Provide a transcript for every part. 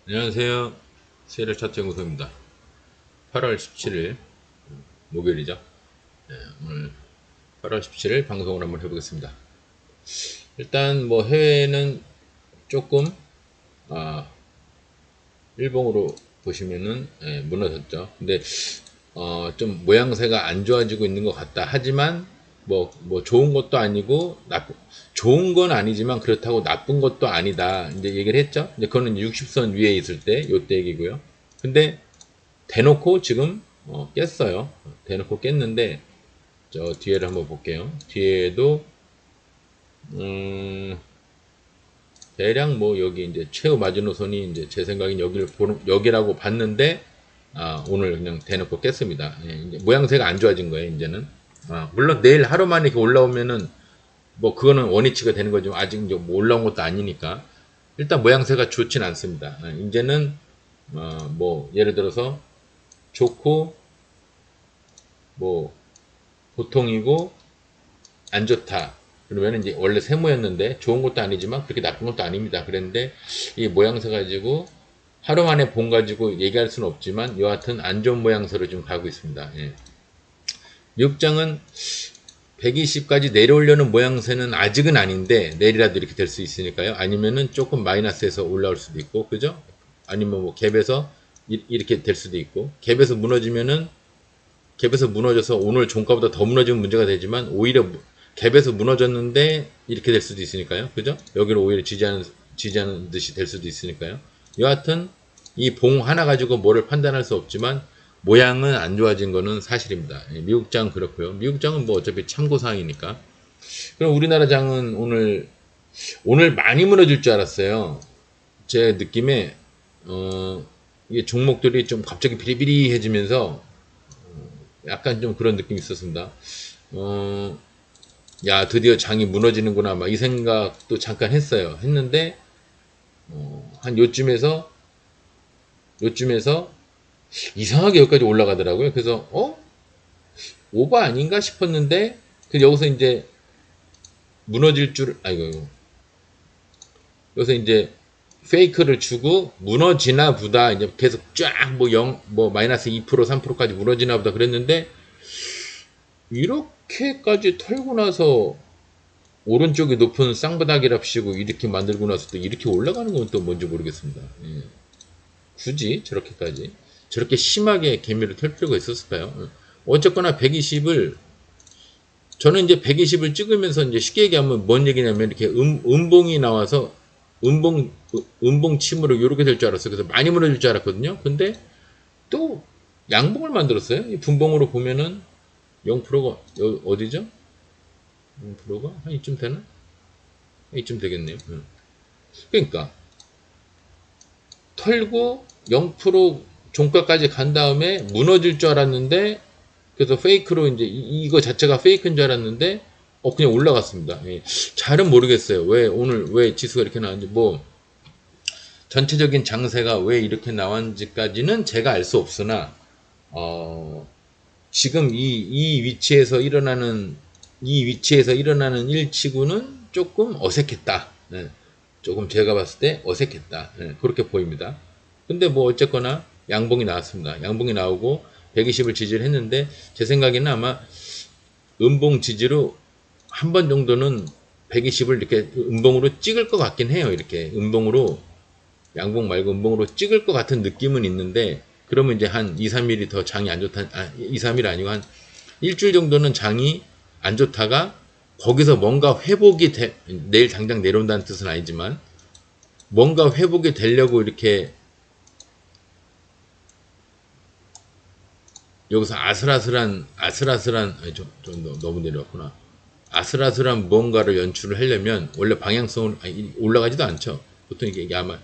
안녕하세요. 세일을 차트 연구소입니다. 8월 17일 목요일이죠. 오늘 8월 17일 방송을 한번 해보겠습니다. 일단 뭐 해외는 조금 일봉으로 보시면은 무너졌죠. 근데 좀 모양새가 안 좋아지고 있는 것 같다. 하지만 뭐 좋은 것도 아니고 좋은 건 아니지만 그렇다고 나쁜 것도 아니다. 이제 얘기를 했죠. 이제 그거는 60선 위에 있을 때 요때 얘기고요. 근데 대놓고 지금 깼어요. 대놓고 깼는데 저 뒤에를 한번 볼게요. 뒤에도 음, 대략 뭐 여기 이제 최후 마지노선이 이제 제 생각엔 여기라고 봤는데 오늘 그냥 대놓고 깼습니다. 예, 이제 모양새가 안 좋아진 거예요. 이제는 물론 내일 하루 만에 이렇게 올라오면은 뭐 그거는 원위치가 되는 거죠. 아직 이제 뭐 올라온 것도 아니니까 일단 모양새가 좋진 않습니다. 이제는 뭐 예를 들어서 좋고 뭐 보통이고 안 좋다. 그러면 이제 원래 세모였는데 좋은 것도 아니지만 그렇게 나쁜 것도 아닙니다. 그랬는데 이 모양새 가지고 하루 만에 본 가지고 얘기할 수는 없지만 여하튼 안 좋은 모양새로 좀 가고 있습니다. 예. 미국장은 120까지 내려오려는 모양새는 아직은 아닌데 내일이라도 이렇게 될 수 있으니까요. 아니면은 조금 마이너스에서 올라올 수도 있고 그죠? 아니면 뭐 갭에서 이렇게 될 수도 있고 갭에서 무너져서 오늘 종가보다 더 무너지면 문제가 되지만 오히려 갭에서 무너졌는데 이렇게 될 수도 있으니까요. 그죠? 여기를 오히려 지지하는 듯이 될 수도 있으니까요. 여하튼 이 봉 하나 가지고 뭐를 판단할 수 없지만 모양은 안 좋아진 거는 사실입니다. 미국장 그렇고요. 미국장은 뭐 어차피 참고사항이니까. 그럼 우리나라 장은 오늘 많이 무너질 줄 알았어요. 제 느낌에 이게 종목들이 좀 갑자기 비리비리해지면서 약간 좀 그런 느낌이 있었습니다. 야, 드디어 장이 무너지는구나, 막 이 생각도 잠깐 했어요. 했는데, 한 요쯤에서 이상하게 여기까지 올라가더라고요. 그래서, 오버 아닌가 싶었는데, 그 여기서 이제 여기서 이제 페이크를 주고 무너지나 보다, 이제 계속 쫙 마이너스 2%, 3%까지 무너지나 보다 그랬는데, 이렇게까지 털고 나서 오른쪽이 높은 쌍바닥이랍시고 이렇게 만들고 나서 또 이렇게 올라가는 건 또 뭔지 모르겠습니다. 예. 굳이 저렇게 심하게 개미를 털 필요가 있었을까요? 어쨌거나 120을 저는 이제 120을 찍으면서 이제 쉽게 얘기하면 뭔 얘기냐면 이렇게 음봉이 나와서 음봉 침으로 이렇게 될 줄 알았어요. 그래서 많이 무너질 줄 알았거든요. 근데 또 양봉을 만들었어요. 이 분봉으로 보면은 0%가 어디죠? 0%가 한 이쯤 되나? 이쯤 되겠네요. 그러니까 털고 0% 종가까지 간 다음에 무너질 줄 알았는데 그래서 페이크로 이제 이거 자체가 페이크인 줄 알았는데 그냥 올라갔습니다. 예. 잘은 모르겠어요. 왜 지수가 이렇게 나왔는지 뭐 전체적인 장세가 왜 이렇게 나왔는지까지는 제가 알 수 없으나 지금 이 위치에서 일어나는 일치구는 조금 어색했다. 네. 조금 제가 봤을 때 어색했다. 네. 그렇게 보입니다. 근데 뭐 어쨌거나 양봉이 나왔습니다. 양봉이 나오고 120을 지지를 했는데 제 생각에는 아마 음봉 지지로 한 번 정도는 120을 이렇게 음봉으로 찍을 것 같긴 해요. 이렇게 음봉으로 양봉 말고 음봉으로 찍을 것 같은 느낌은 있는데 그러면 이제 한 2, 3일이 더 장이 안 좋다. 2, 3일 아니고 한 일주일 정도는 장이 안 좋다가 거기서 뭔가 내일 당장 내려온다는 뜻은 아니지만 뭔가 회복이 되려고 이렇게 여기서 너무 내려왔구나. 아슬아슬한 무언가를 연출을 하려면 원래 방향성을 올라가지도 않죠. 보통 이게 아마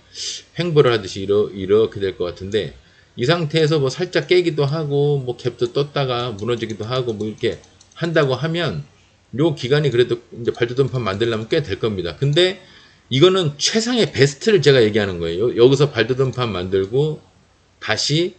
횡보를 하듯이 이렇게 될 것 같은데 이 상태에서 뭐 살짝 깨기도 하고 뭐 갭도 떴다가 무너지기도 하고 뭐 이렇게 한다고 하면 요 기간이 그래도 이제 발돋움판 만들려면 꽤 될 겁니다. 근데 이거는 최상의 베스트를 제가 얘기하는 거예요. 여기서 발돋움판 만들고 다시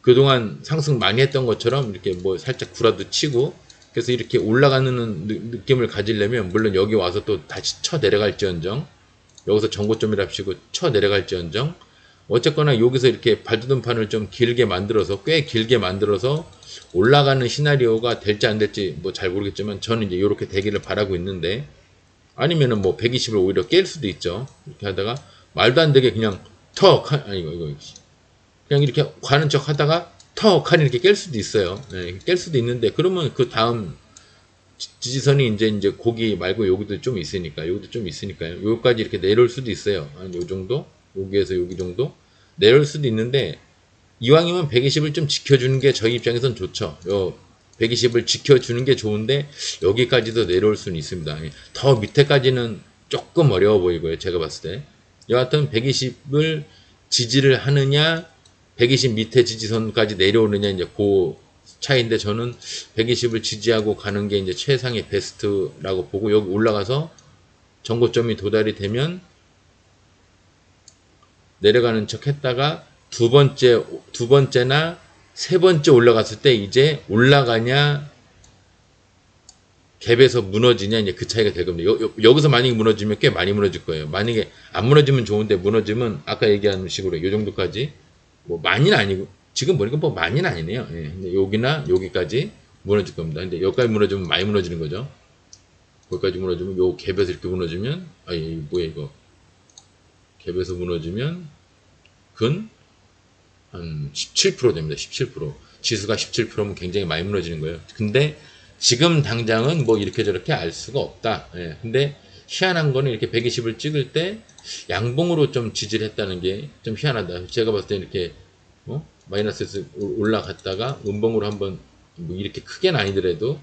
그동안 상승 많이 했던 것처럼 이렇게 뭐 살짝 구라도 치고 그래서 이렇게 올라가는 느낌을 가지려면 물론 여기 와서 또 다시 쳐 내려갈지언정 여기서 전고점이랍시고 쳐 내려갈지언정 어쨌거나 여기서 이렇게 발돋움판을 좀 길게 만들어서 꽤 길게 만들어서 올라가는 시나리오가 될지 안 될지 뭐 잘 모르겠지만 저는 이제 이렇게 되기를 바라고 있는데 아니면은 뭐 120을 오히려 깰 수도 있죠. 이렇게 하다가 말도 안 되게 그냥 아니 이거 그냥 이렇게 가는 척 하다가 턱하니 이렇게 깰 수도 있어요. 네, 깰 수도 있는데 그러면 그 다음 지지선이 이제 고기 말고 여기도 좀 있으니까 여기도 좀 있으니까요. 여기까지 이렇게 내려올 수도 있어요. 한 요 정도 여기에서 여기 정도 내려올 수도 있는데 이왕이면 120을 좀 지켜주는 게 저희 입장에선 좋죠. 요 120을 지켜주는 게 좋은데 여기까지도 내려올 수는 있습니다. 더 밑에까지는 조금 어려워 보이고요. 제가 봤을 때 여하튼 120을 지지를 하느냐 120 밑에 지지선까지 내려오느냐 이제 그 차이인데 저는 120을 지지하고 가는 게 이제 최상의 베스트라고 보고 여기 올라가서 전고점이 도달이 되면 내려가는 척 했다가 두 번째나 세 번째 올라갔을 때 이제 올라가냐 갭에서 무너지냐 이제 그 차이가 될 겁니다. 여기서 만약에 무너지면 꽤 많이 무너질 거예요. 만약에 안 무너지면 좋은데 무너지면 아까 얘기한 식으로 요 정도까지 뭐 많이는 아니고 지금 보니까 뭐 많이는 아니네요. 예, 근데 여기나 여기까지 무너질 겁니다. 근데 여기까지 무너지면 많이 무너지는 거죠. 거기까지 무너지면 요 갭에서 이렇게 무너지면 아니 뭐야 이거 갭에서 무너지면 근 한 17% 됩니다. 17%. 지수가 17%면 굉장히 많이 무너지는 거예요. 근데 지금 당장은 뭐 이렇게 저렇게 알 수가 없다. 예. 근데 희한한 거는 이렇게 120을 찍을 때 양봉으로 좀 지지를 했다는 게 좀 희한하다. 제가 봤을 때 이렇게 마이너스에서 올라갔다가 음봉으로 한번 뭐 이렇게 크게는 아니더라도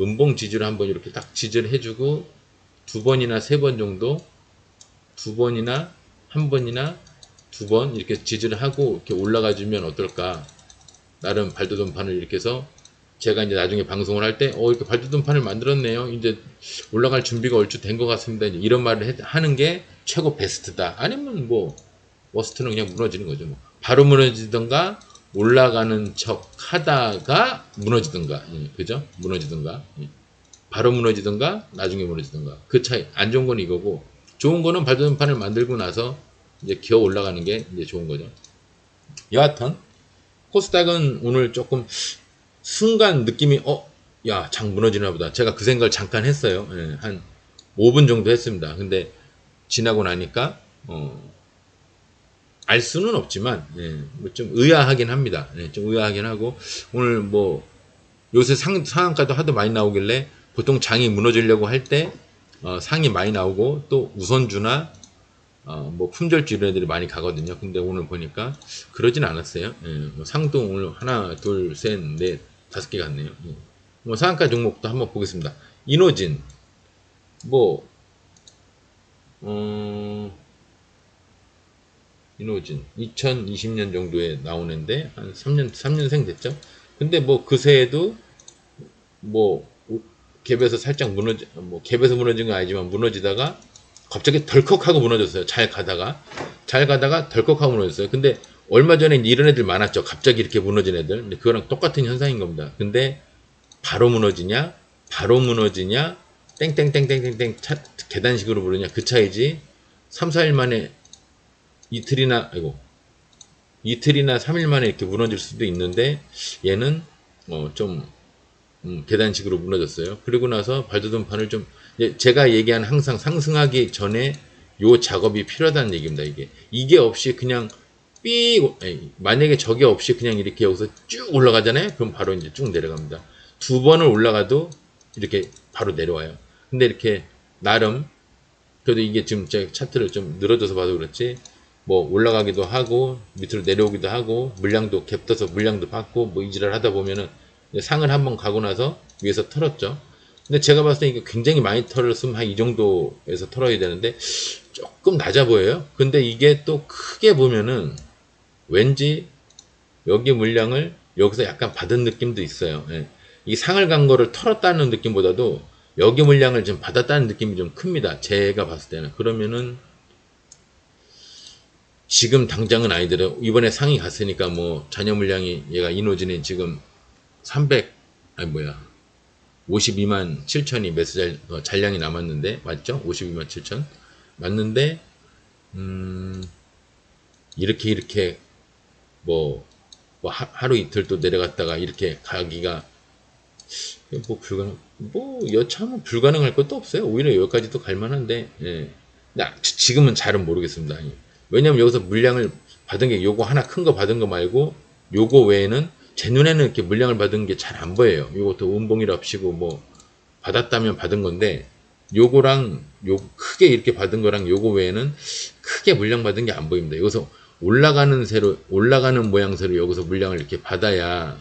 음봉 지지를 한번 이렇게 딱 지지를 해주고 두 번이나 세 번 정도 두 번이나 한 번이나 두 번 이렇게 지지를 하고 이렇게 올라가 주면 어떨까. 나름 발돋움판을 이렇게 해서 제가 이제 나중에 방송을 할 때, 이렇게 발돋움판을 만들었네요. 이제 올라갈 준비가 얼추 된 것 같습니다. 이런 말을 하는 게 최고 베스트다. 아니면 뭐, 워스트는 그냥 무너지는 거죠. 뭐. 바로 무너지던가, 올라가는 척 하다가 무너지던가. 예, 그죠? 무너지던가. 예. 바로 무너지던가, 나중에 무너지던가. 그 차이. 안 좋은 건 이거고, 좋은 거는 발돋움판을 만들고 나서 이제 기어 올라가는 게 이제 좋은 거죠. 여하튼, 코스닥은 오늘 조금 순간 느낌이 야, 장 무너지나 보다. 제가 그 생각을 잠깐 했어요. 예, 한 5분 정도 했습니다. 근데 지나고 나니까 알 수는 없지만 뭐좀 의아하긴 합니다. 좀 의아하긴 하고 오늘 뭐 요새 상한가도 하도 많이 나오길래 보통 장이 무너지려고 할 때 상이 많이 나오고 또 우선주나 뭐 품절주 이런 애들이 많이 가거든요. 근데 오늘 보니까 그러진 않았어요. 뭐 상도 오늘 하나, 둘, 셋, 넷, 5개 갔네요. 뭐 상한가 종목도 한번 보겠습니다. 이노진 뭐 이노진 2020년 정도에 나오는데 한 3년생 됐죠. 근데 뭐 그새에도 뭐 갭에서 살짝 뭐 갭에서 무너진 건 아니지만 무너지다가 갑자기 덜컥하고 무너졌어요. 잘 가다가 덜컥하고 무너졌어요. 근데 얼마 전에 이런 애들 많았죠. 갑자기 이렇게 무너진 애들. 근데 그거랑 똑같은 현상인 겁니다. 근데 바로 무너지냐 땡땡땡땡땡땡 계단식으로 부르냐 그 차이지. 3, 4일 만에 이틀이나 3일 만에 이렇게 무너질 수도 있는데 얘는 좀 계단식으로 무너졌어요. 그리고 나서 발돋움판을 좀 제가 얘기한 항상 상승하기 전에 요 작업이 필요하다는 얘기입니다. 이게 없이 그냥 만약에 저게 없이 그냥 이렇게 여기서 쭉 올라가잖아요. 그럼 바로 이제 쭉 내려갑니다. 두 번을 올라가도 이렇게 바로 내려와요. 근데 이렇게 나름 그래도 이게 지금 제가 차트를 좀 늘어져서 봐도 그렇지 뭐 올라가기도 하고 밑으로 내려오기도 하고 물량도 갭 떠서 물량도 받고 뭐 이지랄 하다 보면은 상을 한번 가고 나서 위에서 털었죠. 근데 제가 봤을 때 이게 굉장히 많이 털었으면 한 이 정도에서 털어야 되는데 조금 낮아 보여요. 근데 이게 또 크게 보면은 왠지 여기 물량을 여기서 약간 받은 느낌도 있어요. 이 상을 간 거를 털었다는 느낌보다도 여기 물량을 좀 받았다는 느낌이 좀 큽니다. 제가 봤을 때는. 그러면은 지금 당장은 아니더라도 이번에 상이 갔으니까 뭐 잔여 물량이 얘가 이노진이 지금 52만 7천이 잔량이 남았는데 맞죠? 52만 7천 맞는데 음, 이렇게 뭐 하루 이틀 또 내려갔다가 이렇게 가기가 뭐 뭐 여차하면 불가능할 것도 없어요. 오히려 여기까지도 갈 만한데, 예. 지금은 잘은 모르겠습니다. 예. 왜냐면 여기서 물량을 받은 게 요거 하나 큰 거 받은 거 말고 요거 외에는 제 눈에는 이렇게 물량을 받은 게 잘 안 보여요. 요것도 운봉이랍시고 뭐 받았다면 받은 건데 요거랑 요 크게 이렇게 받은 거랑 요거 외에는 크게 물량 받은 게 안 보입니다. 여기서 올라가는 모양새로 여기서 물량을 이렇게 받아야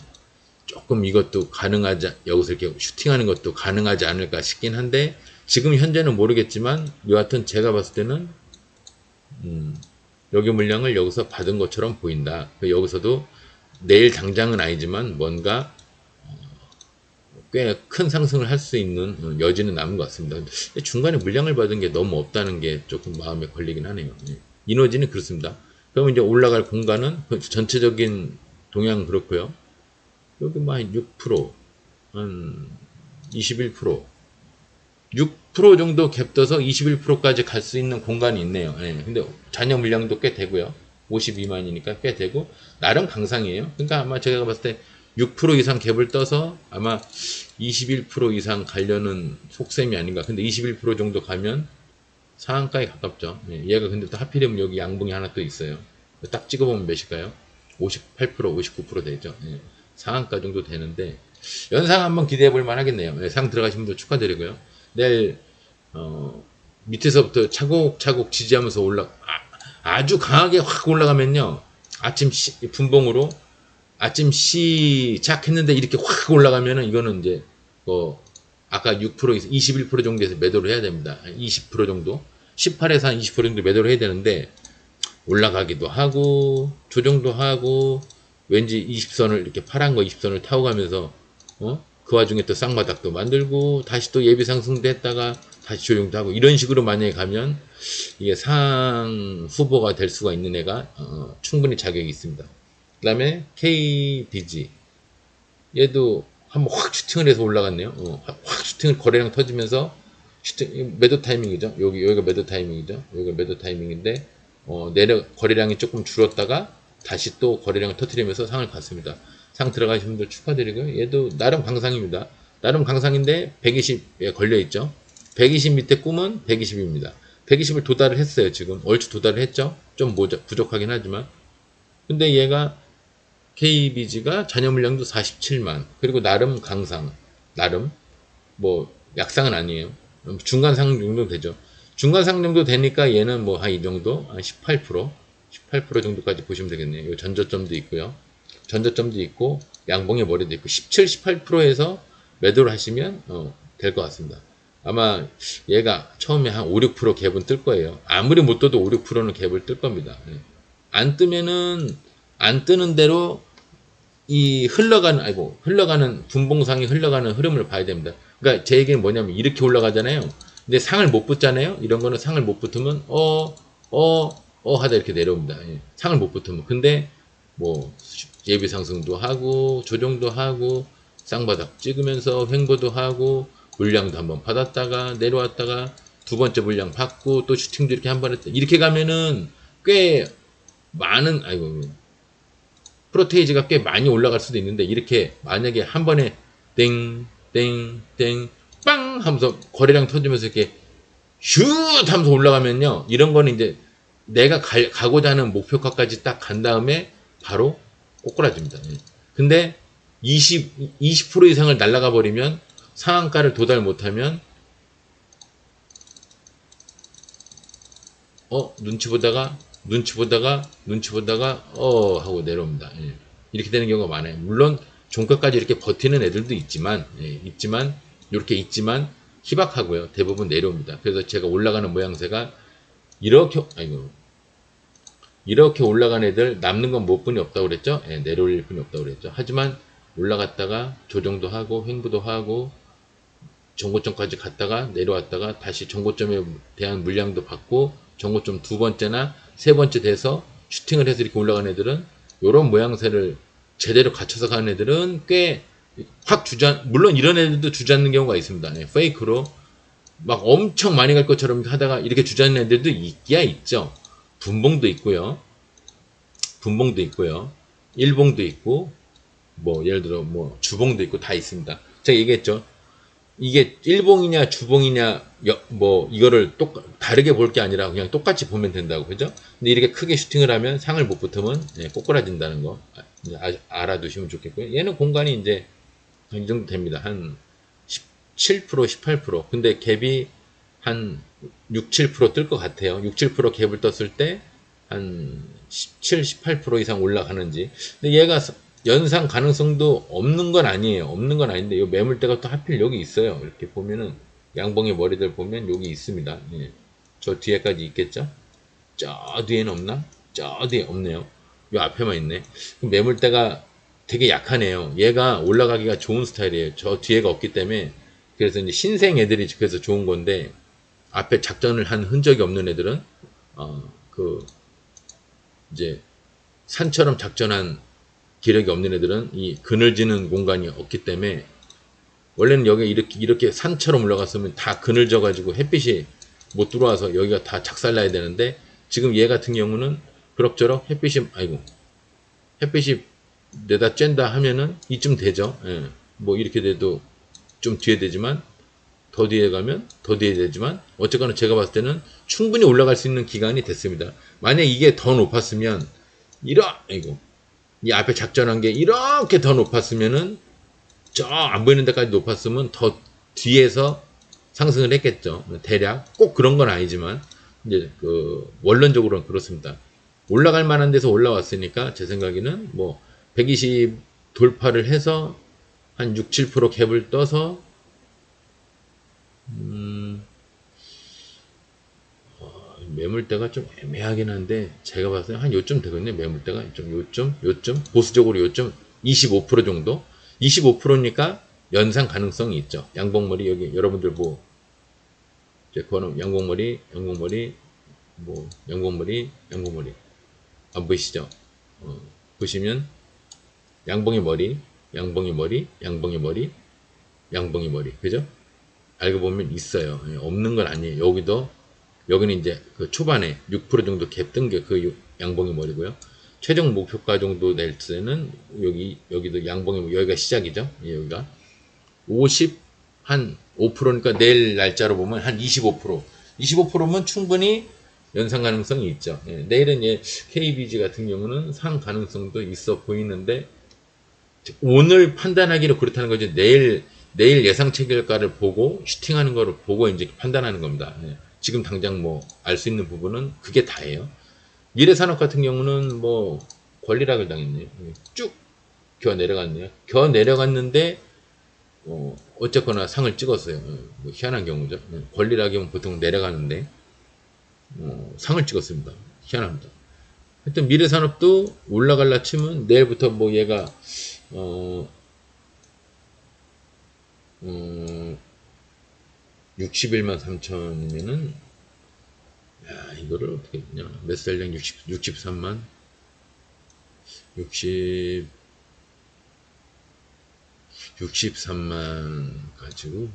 조금 이것도 가능하지, 여기서 이렇게 슈팅하는 것도 가능하지 않을까 싶긴 한데, 지금 현재는 모르겠지만, 여하튼 제가 봤을 때는, 여기 물량을 여기서 받은 것처럼 보인다. 여기서도 내일 당장은 아니지만, 뭔가 꽤 큰 상승을 할 수 있는 여지는 남은 것 같습니다. 중간에 물량을 받은 게 너무 없다는 게 조금 마음에 걸리긴 하네요. 이너지는 그렇습니다. 그러면 이제 올라갈 공간은 전체적인 동향은 그렇고요. 여기 뭐 한 6%, 한 21%, 6% 정도 갭 떠서 21%까지 갈 수 있는 공간이 있네요. 예, 근데 잔여 물량도 꽤 되고요. 52만이니까 꽤 되고, 나름 강상이에요. 그러니까 아마 제가 봤을 때 6% 이상 갭을 떠서 아마 21% 이상 가려는 속셈이 아닌가. 근데 21% 정도 가면 상한가에 가깝죠. 예, 얘가 근데 또 하필이면 여기 양봉이 하나 또 있어요. 딱 찍어보면 몇일까요? 58%, 59% 되죠. 예. 상한가 정도 되는데 연상 한번 기대해 볼 만하겠네요. 예, 상 들어가신 분들 축하드리고요. 내일 밑에서부터 차곡차곡 지지하면서 아주 강하게 확 올라가면요. 아침 분봉으로 아침 시작했는데 이렇게 확 올라가면은 이거는 이제 아까 6%에서 21% 정도에서 매도를 해야 됩니다. 20% 정도 18에서 한 20% 정도 매도를 해야 되는데 올라가기도 하고 조정도 하고 왠지 20선을 이렇게 파란 거 20선을 타고 가면서 그 와중에 또 쌍바닥도 만들고 다시 또 예비 상승도 했다가 다시 조정도 하고 이런 식으로 만약에 가면 이게 상 후보가 될 수가 있는 애가 충분히 자격이 있습니다. 그 다음에 KBG 얘도 한번 확 슈팅을 해서 올라갔네요. 확 슈팅을 거래량 터지면서 매도 타이밍이죠. 여기가 매도 타이밍이죠. 여기가 매도 타이밍인데 거래량이 조금 줄었다가 다시 또 거래량을 터뜨리면서 상을 갔습니다. 상 들어가신 분들 축하드리고요. 얘도 나름 강상입니다. 나름 강상인데 120에 걸려있죠. 120 밑에 꿈은 120입니다. 120을 도달을 했어요. 지금 얼추 도달을 했죠. 좀 부족하긴 하지만 근데 얘가 KBG가 잔여 물량도 47만 그리고 나름 강상 나름 뭐 약상은 아니에요. 중간 상승 정도 되죠. 중간 상승 정도 되니까 얘는 뭐 한 이 정도 한 18% 정도까지 보시면 되겠네요. 요 전저점도 있고요. 전저점도 있고 양봉의 머리도 있고 17, 18%에서 매도를 하시면 될 것 같습니다. 아마 얘가 처음에 한 5, 6% 갭은 뜰 거예요. 아무리 못 떠도 5, 6%는 갭을 뜰 겁니다. 안 뜨면은 안 뜨는 대로 흘러가는 분봉상이 흘러가는 흐름을 봐야 됩니다. 그러니까 제 얘기는 뭐냐면 이렇게 올라가잖아요. 근데 상을 못 붙잖아요. 이런 거는 상을 못 붙으면 하다 이렇게 내려옵니다. 예. 상을 못 붙으면. 근데 뭐 예비 상승도 하고 조정도 하고 쌍바닥 찍으면서 횡보도 하고 물량도 한번 받았다가 내려왔다가 두 번째 물량 받고 또 슈팅도 이렇게 한 번 했다. 이렇게 가면은 꽤 많은 프로테이지가 꽤 많이 올라갈 수도 있는데 이렇게 만약에 한 번에 땡땡땡 빵 하면서 거래량 터지면서 이렇게 슛 하면서 올라가면요 이런 거는 이제 내가 가고자 하는 목표가까지 딱 간 다음에 바로 꼬꾸라집니다. 근데 20% 이상을 날아가 버리면 상한가를 도달 못하면 눈치 보다가 하고 내려옵니다. 예. 이렇게 되는 경우가 많아요. 물론 종가까지 이렇게 버티는 애들도 있지만 있지만 희박하고요. 대부분 내려옵니다. 그래서 제가 올라가는 모양새가 이렇게 올라간 애들 남는 건 못 뿐이 없다고 그랬죠. 예, 내려올 뿐이 없다고 그랬죠. 하지만 올라갔다가 조정도 하고 횡보도 하고 정고점까지 갔다가 내려왔다가 다시 정고점에 대한 물량도 받고 정고점 두 번째나 세 번째 돼서 슈팅을 해서 이렇게 올라간 애들은 이런 모양새를 제대로 갖춰서 가는 애들은 꽤 확 물론 이런 애들도 주저앉는 경우가 있습니다. 네, 페이크로 막 엄청 많이 갈 것처럼 하다가 이렇게 주저앉는 애들도 있기야 있죠. 분봉도 있고요. 분봉도 있고요. 일봉도 있고, 뭐, 예를 들어, 뭐, 주봉도 있고 다 있습니다. 제가 얘기했죠. 이게 일봉이냐, 주봉이냐, 뭐, 이거를 다르게 볼 게 아니라 그냥 똑같이 보면 된다고. 그죠? 근데 이렇게 크게 슈팅을 하면 상을 못 붙으면, 예, 꼬꾸라진다는 거. 알아두시면 좋겠고요. 얘는 공간이 이제, 이 정도 됩니다. 한 17%, 18%. 근데 갭이 한 6, 7%뜰 것 같아요. 6, 7% 갭을 떴을 때 한 17, 18% 이상 올라가는지. 근데 얘가 연상 가능성도 없는 건 아니에요. 없는 건 아닌데 이 매물대가 또 하필 여기 있어요. 이렇게 보면은 양봉의 머리들 보면 여기 있습니다. 예. 저 뒤에까지 있겠죠? 저 뒤에는 없나? 저 뒤에 없네요. 요 앞에만 있네. 매물대가 되게 약하네요. 얘가 올라가기가 좋은 스타일이에요. 저 뒤에가 없기 때문에. 그래서 이제 신생 애들이 그래서 좋은 건데 앞에 작전을 한 흔적이 없는 애들은 그 이제 산처럼 작전한 기력이 없는 애들은 이 그늘지는 공간이 없기 때문에 원래는 여기 이렇게 산처럼 올라갔으면 다 그늘져 가지고 햇빛이 못 들어와서 여기가 다 작살나야 되는데 지금 얘 같은 경우는 그럭저럭 햇빛이 내다 쬐다 하면은 이쯤 되죠. 예. 뭐 이렇게 돼도 좀 뒤에 되지만 더 뒤에 가면 더 뒤에 되지만 어쨌거나 제가 봤을 때는 충분히 올라갈 수 있는 기간이 됐습니다. 만약 이게 더 높았으면 이 앞에 작전한 게 이렇게 더 높았으면은 저 안 보이는 데까지 높았으면 더 뒤에서 상승을 했겠죠. 대략 꼭 그런 건 아니지만 이제 그 원론적으로는 그렇습니다. 올라갈 만한 데서 올라왔으니까 제 생각에는 뭐 120 돌파를 해서 한 6, 7% 갭을 떠서 매물대가 좀 애매하긴 한데 제가 봤을 때 한 요쯤 되거든요. 매물대가 좀 요쯤 보수적으로 요쯤 25% 정도 25%니까 연상 가능성이 있죠. 양봉머리 여기 여러분들 뭐 이제 그거는 양봉머리 안 보이시죠? 보시면 양봉의 머리 그죠? 알고 보면 있어요. 없는 건 아니에요. 여기는 이제 그 초반에 6% 정도 갭 뜬 게 그 양봉의 머리고요. 최종 목표가 정도 낼 때는 여기도 양봉의 머리, 여기가 시작이죠. 여기가 50, 한 5%니까 내일 날짜로 보면 한 25%면 충분히 연상 가능성이 있죠. 내일은 KBG 같은 경우는 상 가능성도 있어 보이는데 오늘 판단하기로 그렇다는 거죠. 내일 예상 체결가를 보고 슈팅하는 거를 보고 이제 판단하는 겁니다. 지금 당장 뭐 알 수 있는 부분은 그게 다예요. 미래산업 같은 경우는 뭐 권리락을 당했네요. 쭉 겨 내려갔네요. 겨 내려갔는데 어쨌거나 상을 찍었어요. 뭐 희한한 경우죠. 권리락이면 보통 내려가는데 상을 찍었습니다. 희한합니다. 하여튼 미래산업도 올라갈라 치면 내일부터 뭐 얘가 61만 3천이면은 야 이거를 어떻게 했냐 매수달량 63만 63만 가지고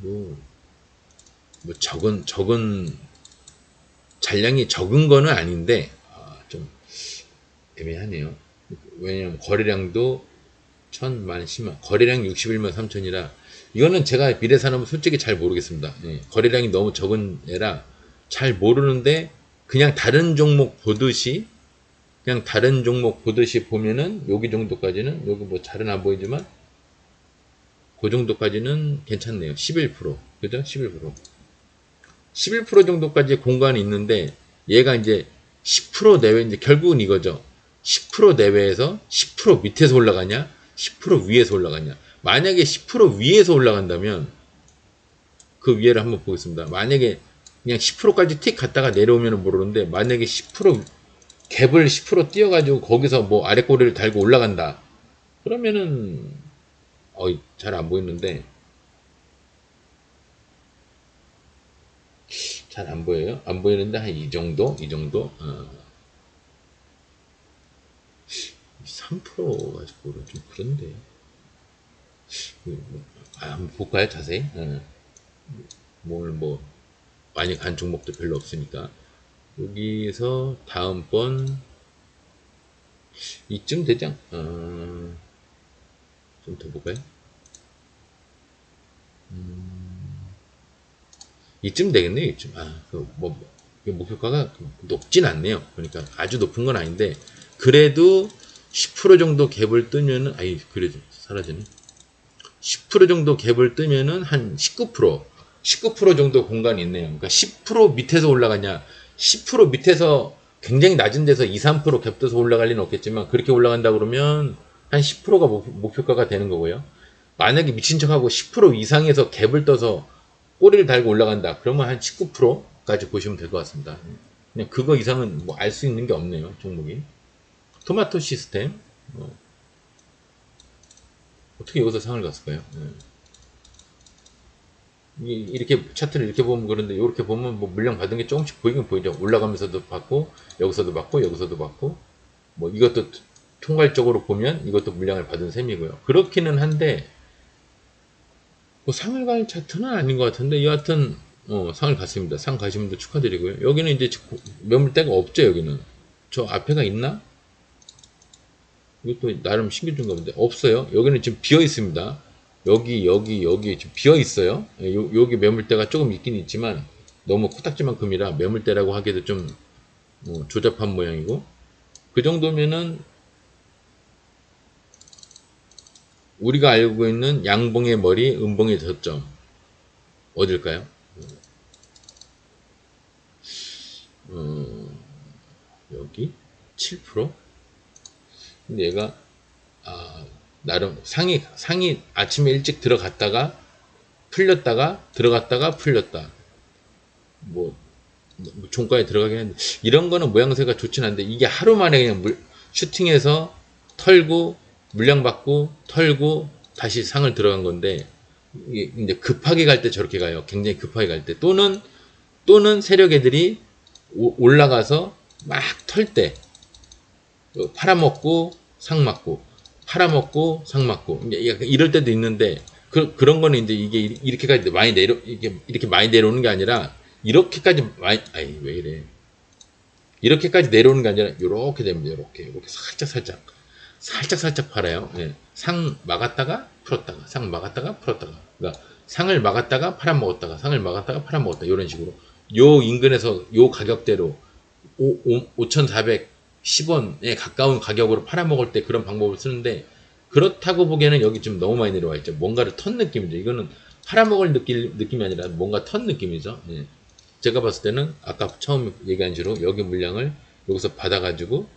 뭐 적은 잔량이 적은 거는 아닌데 좀 애매하네요. 왜냐면 거래량도 1000만 10만 거래량 61만 3천이라 이거는 제가 미래산업은 솔직히 잘 모르겠습니다. 거래량이 너무 적은 애라 잘 모르는데 그냥 다른 종목 보듯이 보면은 여기 정도까지는 여기 뭐 잘은 안 보이지만 그 정도까지는 괜찮네요. 11% 그죠? 11% 정도까지 공간이 있는데 얘가 이제 10% 내외 이제 결국은 이거죠. 10% 내외에서 10% 밑에서 올라가냐 10% 위에서 올라가냐 만약에 10% 위에서 올라간다면 그 위에를 한번 보겠습니다. 만약에 그냥 10%까지 틱 갔다가 내려오면 모르는데 만약에 10% 갭을 10% 띄어가지고 거기서 뭐 아래 꼬리를 달고 올라간다. 그러면은 잘 안 보이는데 잘 안 보여요. 안 보이는데 한 이 정도 3% 가지고 좀 그런데 한번 볼까요 자세히? 오늘 뭐 많이 간 종목도 별로 없으니까 여기서 다음번 이쯤 되지 않? 좀 더 볼까요? 이쯤 되겠네요. 이쯤. 목표가가 높진 않네요. 그러니까 아주 높은 건 아닌데 그래도 10% 정도 갭을 뜨면은 그래도 사라지네. 10% 정도 갭을 뜨면은 한 19% 정도 공간이 있네요. 그러니까 10% 밑에서 올라가냐, 10% 밑에서 굉장히 낮은 데서 2, 3%갭 떠서 올라갈 리는 없겠지만 그렇게 올라간다 그러면 한 10%가 목표가가 되는 거고요. 만약에 미친 척하고 10% 이상에서 갭을 떠서 꼬리를 달고 올라간다. 그러면 한 19%까지 보시면 될 것 같습니다. 그냥 그거 이상은 뭐 알 수 있는 게 없네요. 종목이. 토마토 시스템. 어떻게 여기서 상을 갔을까요? 이렇게 차트를 이렇게 보면 그런데 이렇게 보면 뭐 물량 받은 게 조금씩 보이긴 보이죠. 올라가면서도 받고 여기서도 받고 여기서도 받고 뭐 이것도 통괄적으로 보면 이것도 물량을 받은 셈이고요. 그렇기는 한데 뭐 상을 갈 차트는 아닌 것 같은데 여하튼 상을 갔습니다. 상 가신 분들 축하드리고요. 여기는 이제 매물대가 없죠. 여기는 저 앞에가 있나? 이것도 나름 신기준가 본데 없어요. 여기는 지금 비어 있습니다. 여기 지금 비어 있어요. 여기 매물대가 조금 있긴 있지만 너무 코딱지만큼이라 매물대라고 하기도 좀 조잡한 모양이고 그 정도면은 우리가 알고 있는 양봉의 머리, 음봉의 저점 어딜까요? 여기 7%? 근데 얘가 나름 상이 아침에 일찍 들어갔다가 풀렸다가 들어갔다가 풀렸다. 뭐 종가에 들어가긴 했는데 이런 거는 모양새가 좋진 않은데 이게 하루 만에 그냥 슈팅해서 털고 물량 받고 털고 다시 상을 들어간 건데 이게 이제 급하게 갈 때 저렇게 가요. 굉장히 급하게 갈 때 또는 세력 애들이 올라가서 막 털 때 팔아먹고 상 맞고 팔아먹고 상 맞고 이럴 때도 있는데 그런 거는 이제 이게 이렇게까지 많이 이렇게 많이 내려오는 게 아니라 이렇게까지 많이 왜 이래 이렇게까지 내려오는 게 아니라 이렇게 됩니다. 이렇게 살짝 팔아요. 네. 상 막았다가 풀었다가 상 막았다가 풀었다가 그러니까 상을 막았다가 팔아먹었다가 상을 막았다가 팔아먹었다 이런 식으로 요 인근에서 요 가격대로 5,410원에 가까운 가격으로 팔아먹을 때 그런 방법을 쓰는데 그렇다고 보기에는 여기 좀 너무 많이 내려와 있죠. 뭔가를 턴 느낌이죠. 이거는 팔아먹을 느낌이 아니라 뭔가 턴 느낌이죠. 예. 제가 봤을 때는 아까 처음 얘기한 식으로 여기 물량을 여기서 받아가지고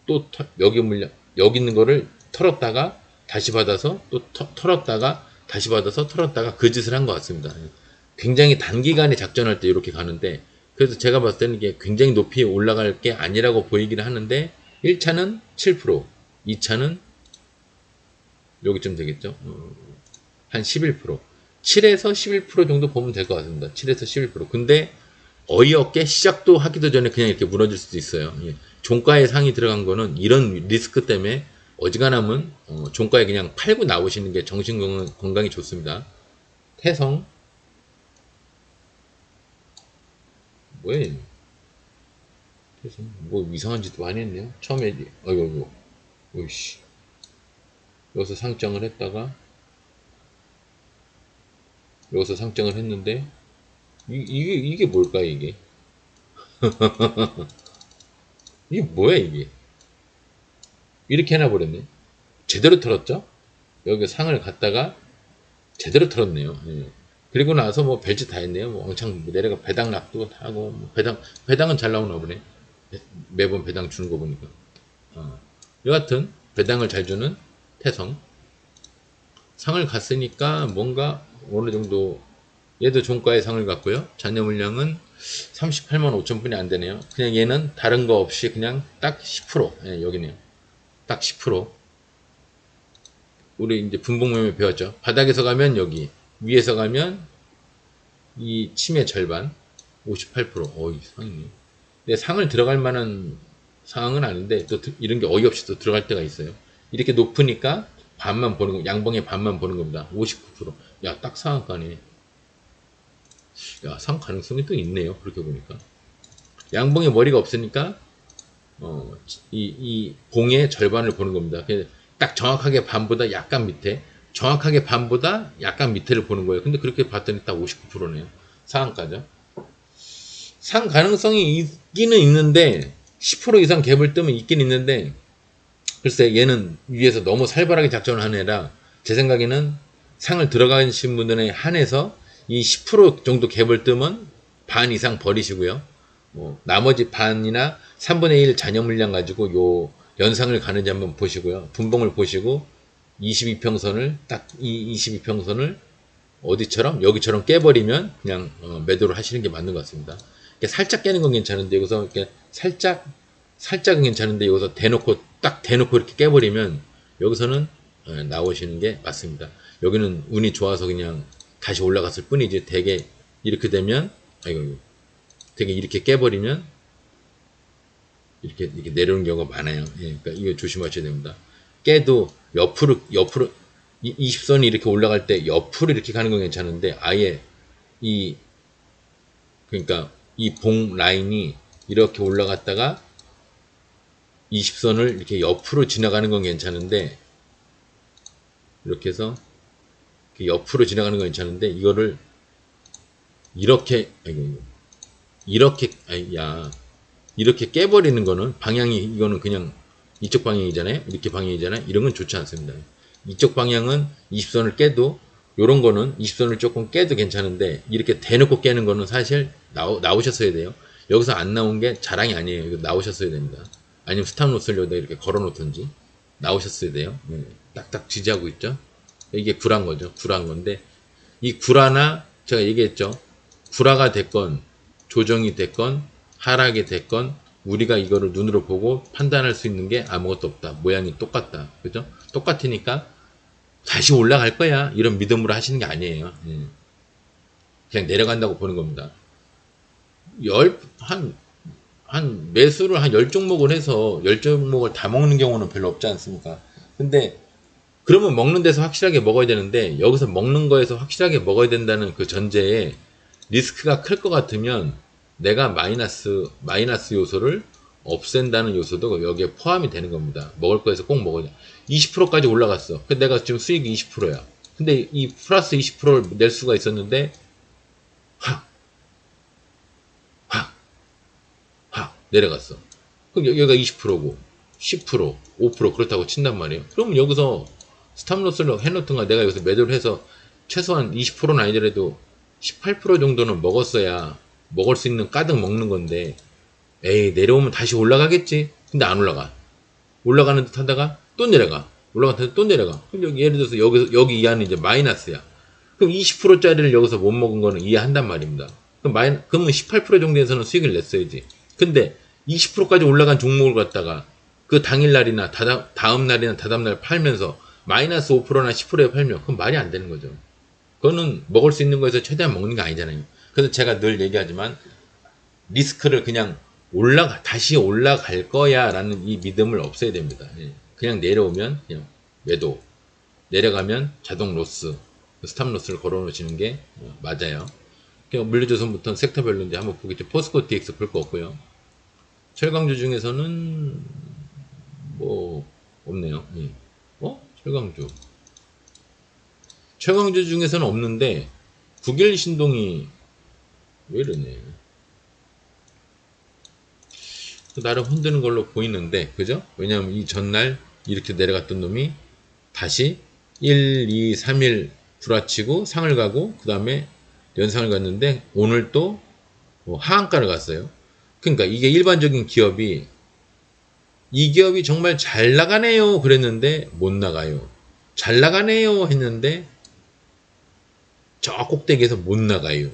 또 여기 물량 여기 있는 거를 털었다가 다시 받아서 또 털었다가 다시 받아서 털었다가 그 짓을 한 것 같습니다. 굉장히 단기간에 작전할 때 이렇게 가는데 그래서 제가 봤을 때는 이게 굉장히 높이 올라갈 게 아니라고 보이기는 하는데 1차는 7%, 2차는 여기쯤 되겠죠. 한 11%, 7에서 11% 정도 보면 될 것 같습니다. 7에서 11%. 근데 어이없게 시작도 하기도 전에 그냥 이렇게 무너질 수도 있어요. 종가에 상이 들어간 거는 이런 리스크 때문에 어지간하면 종가에 그냥 팔고 나오시는 게 정신 건강이 좋습니다. 태성 뭐야? 태성 뭐 이상한 짓도 많이 했네요. 처음에 어이구 오이씨 여기서 상장을 했다가 여기서 상장을 했는데 이게 뭘까 이게? 이게 뭐야 이게? 이렇게 해놔버렸네. 제대로 털었죠? 여기 상을 갖다가 제대로 털었네요. 예. 그리고 나서 뭐 별짓 다 했네요. 뭐 왕창 내려가 배당 납도 하고 뭐 배당은 잘 나오나 보네. 매번 배당 주는 거 보니까. 여하튼 배당을 잘 주는 태성. 상을 갔으니까 뭔가 어느 정도 얘도 종가에 상을 갔고요. 잔여 물량은 38만 5천 분이 안 되네요. 그냥 얘는 다른 거 없이 그냥 딱 10%. 예, 여기네요. 딱 10%. 우리 이제 분봉매매 배웠죠. 바닥에서 가면 여기, 위에서 가면 이 침의 절반, 58%. 어이, 상이네. 근데 상을 들어갈 만한 상황은 아닌데 또 이런 게 어이없이 또 들어갈 때가 있어요. 이렇게 높으니까 반만 보는 거, 양봉의 반만 보는 겁니다. 59%. 야, 딱 상한가네. 야, 상 가능성이 또 있네요. 그렇게 보니까. 양봉에 머리가 없으니까 이 봉의 절반을 보는 겁니다. 딱 정확하게 반보다 약간 밑에, 정확하게 반보다 약간 밑에를 보는 거예요. 근데 그렇게 봤더니 딱 59%네요. 상한가죠. 상 가능성이 있기는 있는데 10% 이상 갭을 뜨면 있긴 있는데, 글쎄 얘는 위에서 너무 살벌하게 작전을 하는 애라 제 생각에는 상을 들어가신 분들에 한해서 이 10% 정도 갭을 뜨면 반 이상 버리시고요. 나머지 반이나 3분의 1 잔여 물량 가지고 요 연상을 가는지 한번 보시고요. 분봉을 보시고 22평선을 딱 이 22평선을 어디처럼 여기처럼 깨버리면 그냥 매도를 하시는 게 맞는 것 같습니다. 살짝 깨는 건 괜찮은데 여기서 이렇게 살짝은 괜찮은데 여기서 딱 대놓고 이렇게 깨버리면 여기서는 나오시는 게 맞습니다. 여기는 운이 좋아서 그냥 다시 올라갔을 뿐이지, 되게 이렇게 되면 되게 이렇게 깨버리면 이렇게 내려오는 경우가 많아요. 예, 그러니까 이거 조심하셔야 됩니다. 깨도 옆으로 20선이 이렇게 올라갈 때 옆으로 이렇게 가는 건 괜찮은데, 아예 그러니까 이 봉 라인이 이렇게 올라갔다가 20선을 이렇게 옆으로 지나가는 건 괜찮은데, 이렇게 해서 옆으로 지나가는 건 괜찮은데, 이거를 이렇게 이렇게 깨버리는 거는 방향이, 이거는 그냥 이쪽 방향이잖아요. 이렇게 방향이잖아요. 이런 건 좋지 않습니다. 이쪽 방향은 20선을 깨도, 요런 거는 20선을 조금 깨도 괜찮은데, 이렇게 대놓고 깨는 거는 사실 나오셨어야 돼요. 여기서 안 나온 게 자랑이 아니에요. 이거 나오셨어야 됩니다. 아니면 스탑로스를 여기다 이렇게 걸어 놓든지 나오셨어야 돼요. 딱딱 지지하고 있죠. 이게 구란 거죠. 구란 건데, 이 구라나 제가 얘기했죠. 구라가 됐건 조정이 됐건 하락이 됐건 우리가 이거를 눈으로 보고 판단할 수 있는 게 아무것도 없다. 모양이 똑같다. 그죠? 똑같으니까 다시 올라갈 거야. 이런 믿음으로 하시는 게 아니에요. 그냥 내려간다고 보는 겁니다. 매수를 한 10종목을 해서 10종목을 다 먹는 경우는 별로 없지 않습니까? 근데 그러면 먹는 데서 확실하게 먹어야 되는데, 여기서 먹는 거에서 확실하게 먹어야 된다는 그 전제에 리스크가 클 것 같으면 내가 마이너스 요소를 없앤다는 요소도 여기에 포함이 되는 겁니다. 먹을 거에서 꼭 먹어야 돼. 20%까지 올라갔어. 근데 내가 지금 수익이 20%야. 근데 이 플러스 20%를 낼 수가 있었는데 확 내려갔어. 그럼 여기가 20%고 10%, 5% 그렇다고 친단 말이에요. 그러면 여기서 스탑로스를 해놓든가, 내가 여기서 매도를 해서 최소한 20%는 아니더라도 18% 정도는 먹었어야 먹을 수 있는, 가득 먹는 건데, 에이 내려오면 다시 올라가겠지. 근데 안 올라가. 올라가는 듯 하다가 또 내려가. 올라가는 듯 또 내려가. 그럼 예를 들어서 여기 이하는 이제 마이너스야. 그럼 20%짜리를 여기서 못 먹은 거는 이해한단 말입니다. 그러면 18% 정도에서는 수익을 냈어야지. 근데 20%까지 올라간 종목을 갖다가 그 당일날이나 다음날이나 다다음날 팔면서 마이너스 5%나 10%에 팔면 그건 말이 안 되는 거죠. 그거는 먹을 수 있는 거에서 최대한 먹는 게 아니잖아요. 그래서 제가 늘 얘기하지만, 리스크를 그냥 다시 올라갈 거야 라는 이 믿음을 없애야 됩니다. 그냥 내려오면 그냥 매도, 내려가면 자동 로스, 스탑 로스를 걸어 놓으시는 게 맞아요. 물류조선부터는 섹터별로 이제 한번 보겠죠. 포스코 DX 볼 거 없고요. 철강주 중에서는 뭐 없네요. 철강주 중에서는 없는데 국일 신동이 왜 이러네. 나름 흔드는 걸로 보이는데, 그죠? 왜냐면 이 전날 이렇게 내려갔던 놈이 다시 1, 2, 3일 구라치고 상을 가고 그 다음에 연상을 갔는데, 오늘 또 하한가를 갔어요. 그러니까 이게 일반적인 기업이, 이 기업이 정말 잘 나가네요 그랬는데 못 나가요. 잘 나가네요 했는데 저 꼭대기에서 못 나가요.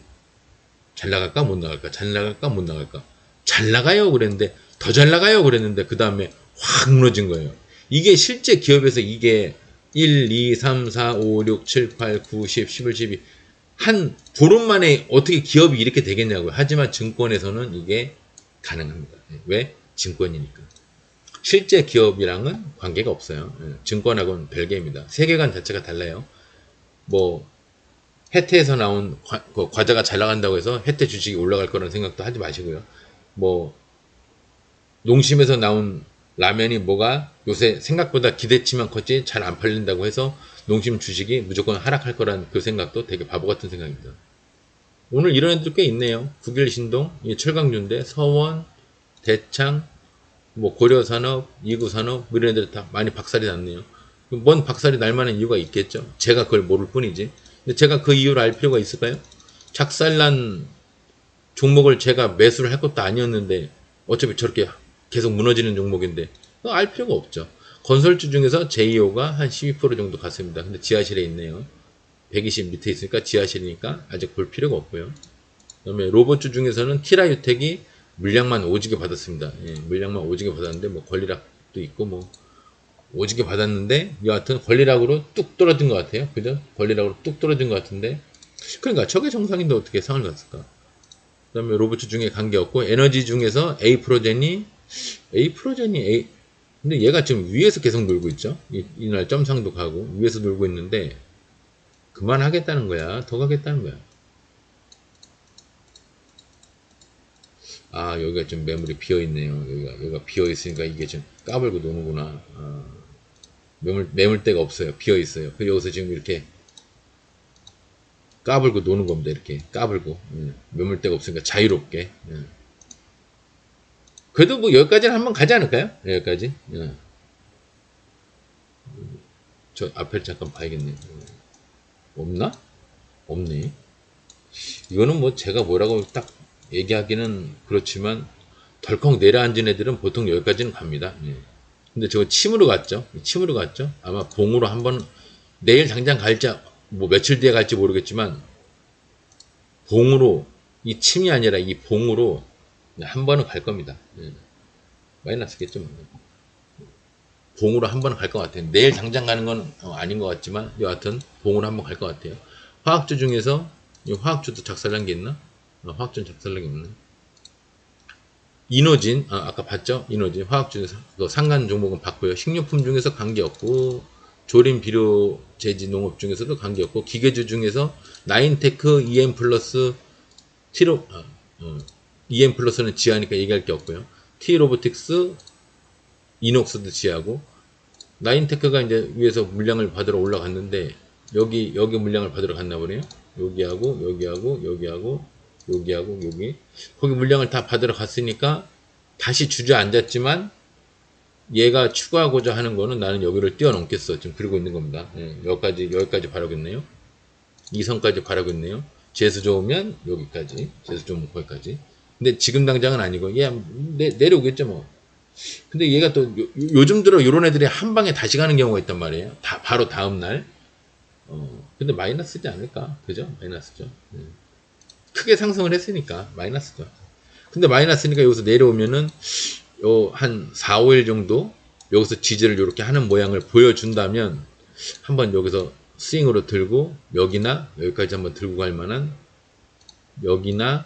잘 나갈까 못 나갈까, 잘 나갈까 못 나갈까. 잘 나가요 그랬는데, 더 잘 나가요 그랬는데 그 다음에 확 무너진 거예요. 이게 실제 기업에서 이게 1, 2, 3, 4, 5, 6, 7, 8, 9, 10, 11, 12 한 보름 만에 어떻게 기업이 이렇게 되겠냐고요. 하지만 증권에서는 이게 가능합니다. 왜? 증권이니까. 실제 기업이랑은 관계가 없어요. 증권하고는 별개입니다. 세계관 자체가 달라요. 뭐 혜태에서 나온 과자가 잘 나간다고 해서 혜태 주식이 올라갈 거라는 생각도 하지 마시고요. 뭐 농심에서 나온 라면이 뭐가 요새 생각보다 기대치만 컸지 잘 안 팔린다고 해서 농심 주식이 무조건 하락할 거란 그 생각도 되게 바보 같은 생각입니다. 오늘 이런 애들 꽤 있네요. 국일신동, 철강준대, 서원, 대창, 뭐 고려산업, 이구산업 뭐 이런 애들 다 많이 박살이 났네요. 뭔 박살이 날 만한 이유가 있겠죠. 제가 그걸 모를 뿐이지. 근데 제가 그 이유를 알 필요가 있을까요? 작살난 종목을 제가 매수를 할 것도 아니었는데 어차피 저렇게 계속 무너지는 종목인데 알 필요가 없죠. 건설주 중에서 제이오가 한 12% 정도 갔습니다. 근데 지하실에 있네요. 120 밑에 있으니까 지하실이니까 아직 볼 필요가 없고요. 그 다음에 로봇주 중에서는 키라유텍이 물량만 오지게 받았습니다. 예, 물량만 오지게 받았는데 뭐 권리락도 있고 뭐 오지게 받았는데 여하튼 권리락으로 뚝 떨어진 것 같아요. 그죠? 권리락으로 뚝 떨어진 것 같은데 그러니까 저게 정상인데 어떻게 상을 갔을까? 그 다음에 로봇주 중에 관계없고 에너지 중에서 A 근데 얘가 지금 위에서 계속 놀고 있죠. 이날 점상도 가고 위에서 놀고 있는데 그만하겠다는 거야. 더 가겠다는 거야. 아, 여기가 좀 매물이 비어있네요. 여기가 비어있으니까 이게 좀 까불고 노는구나. 아, 매물대가 없어요. 비어있어요. 그 여기서 지금 이렇게 까불고 노는 겁니다. 이렇게 까불고. 매물대가 없으니까 자유롭게. 그래도 뭐 여기까지는 한번 가지 않을까요? 여기까지. 저 앞에 잠깐 봐야겠네. 없나? 없네. 이거는 뭐 제가 뭐라고 딱 얘기하기는 그렇지만 덜컥 내려앉은 애들은 보통 여기까지는 갑니다. 예. 근데 저거 침으로 갔죠. 침으로 갔죠. 아마 봉으로 한번 내일 당장 갈지 뭐 며칠 뒤에 갈지 모르겠지만 봉으로 이 침이 아니라 이 봉으로 한 번은 갈 겁니다. 예. 마이너스겠죠. 뭐. 봉으로 한 번은 갈 것 같아요. 내일 당장 가는 건 아닌 것 같지만 여하튼 봉으로 한 번 갈 것 같아요. 화학주 중에서 이 화학주도 작살난 게 있나? 화학주는 작살난 게 없네. 이노진, 아까 봤죠? 이노진, 화학주에서 상관 종목은 봤고요. 식료품 중에서 관계없고, 조림, 비료, 제지, 농업 중에서도 관계없고, 기계주 중에서 나인테크, EM 플러스, T로, EM 플러스는 지하니까 얘기할 게 없고요. T로보틱스, 이녹스도 지하고, 나인테크가 이제 위에서 물량을 받으러 올라갔는데, 여기 물량을 받으러 갔나 보네요. 여기하고, 여기하고, 여기하고, 여기하고 여기 거기 물량을 다 받으러 갔으니까 다시 주저앉았지만 얘가 추가하고자 하는 거는 나는 여기를 뛰어넘겠어 지금 그러고 있는 겁니다. 예, 여기까지 바라고 있네요. 이 선까지 바라고 있네요. 재수 좋으면 여기까지, 재수 좋으면 거기까지. 근데 지금 당장은 아니고 얘 내려오겠죠 뭐. 근데 얘가 또 요즘 들어 요런 애들이 한 방에 다시 가는 경우가 있단 말이에요. 바로 다음 날. 근데 마이너스지 않을까? 그죠? 마이너스죠. 크게 상승을 했으니까 마이너스죠. 근데 마이너스니까 여기서 내려오면은 한 4, 5일 정도 여기서 지지를 이렇게 하는 모양을 보여준다면 한번 여기서 스윙으로 들고 여기나 여기까지 한번 들고 갈 만한 여기나